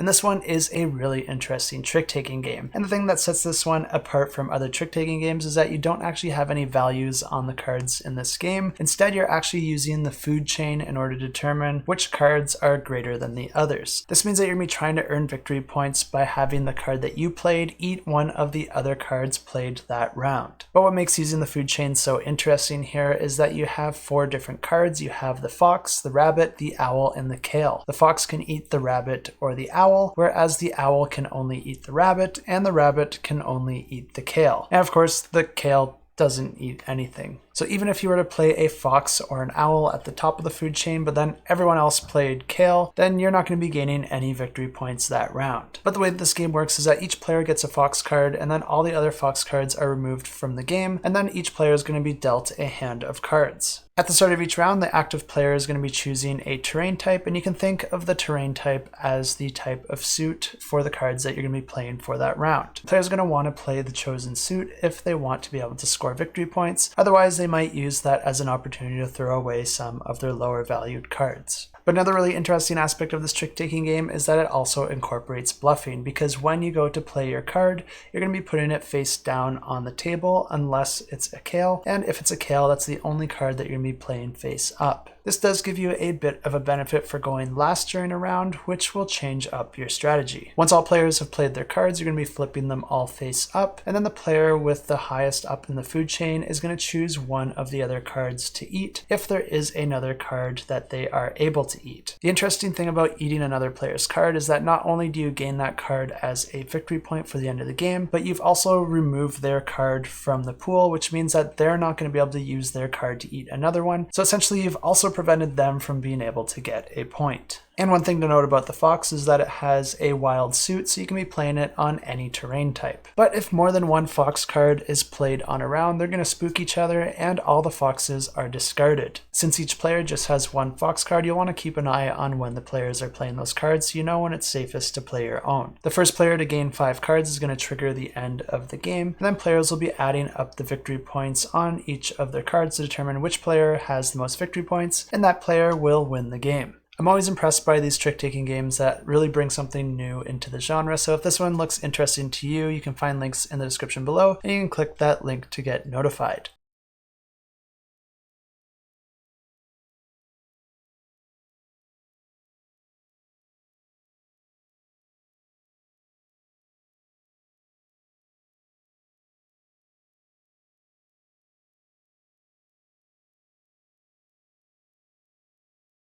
And this one is a really interesting trick-taking game. And the thing that sets this one apart from other trick-taking games is that you don't actually have any values on the cards in this game. Instead, you're actually using the food chain in order to determine which cards are greater than the others. This means that you're going to be trying to earn victory points by having the card that you played eat one of the other cards played that round. But what makes using the food chain so interesting here is that you have 4 different cards. You have the fox, the rabbit, the owl, and the kale. The fox can eat the rabbit or the owl, whereas the owl can only eat the rabbit, and the rabbit can only eat the kale. And of course, the kale doesn't eat anything. So even if you were to play a fox or an owl at the top of the food chain, but then everyone else played kale, then you're not going to be gaining any victory points that round. But the way that this game works is that each player gets a fox card, and then all the other fox cards are removed from the game, and then each player is going to be dealt a hand of cards. At the start of each round, the active player is going to be choosing a terrain type, and you can think of the terrain type as the type of suit for the cards that you're going to be playing for that round. The player's going to want to play the chosen suit if they want to be able to score victory points. Otherwise, they might use that as an opportunity to throw away some of their lower valued cards. But another really interesting aspect of this trick-taking game is that it also incorporates bluffing, because when you go to play your card, you're going to be putting it face down on the table unless it's a kale, and if it's a kale, that's the only card that you're going to be playing face up. This does give you a bit of a benefit for going last during a round, which will change up your strategy. Once all players have played their cards, you're going to be flipping them all face up, and then the player with the highest up in the food chain is going to choose one of the other cards to eat if there is another card that they are able to eat. The interesting thing about eating another player's card is that not only do you gain that card as a victory point for the end of the game, but you've also removed their card from the pool, which means that they're not going to be able to use their card to eat another one. So essentially, you've also prevented them from being able to get a point. And one thing to note about the fox is that it has a wild suit, so you can be playing it on any terrain type. But if more than one fox card is played on a round, they're going to spook each other and all the foxes are discarded. Since each player just has one fox card, you'll want to keep an eye on when the players are playing those cards so you know when it's safest to play your own. The first player to gain 5 cards is going to trigger the end of the game, and then players will be adding up the victory points on each of their cards to determine which player has the most victory points, and that player will win the game. I'm always impressed by these trick-taking games that really bring something new into the genre, so if this one looks interesting to you, you can find links in the description below, and you can click that link to get notified.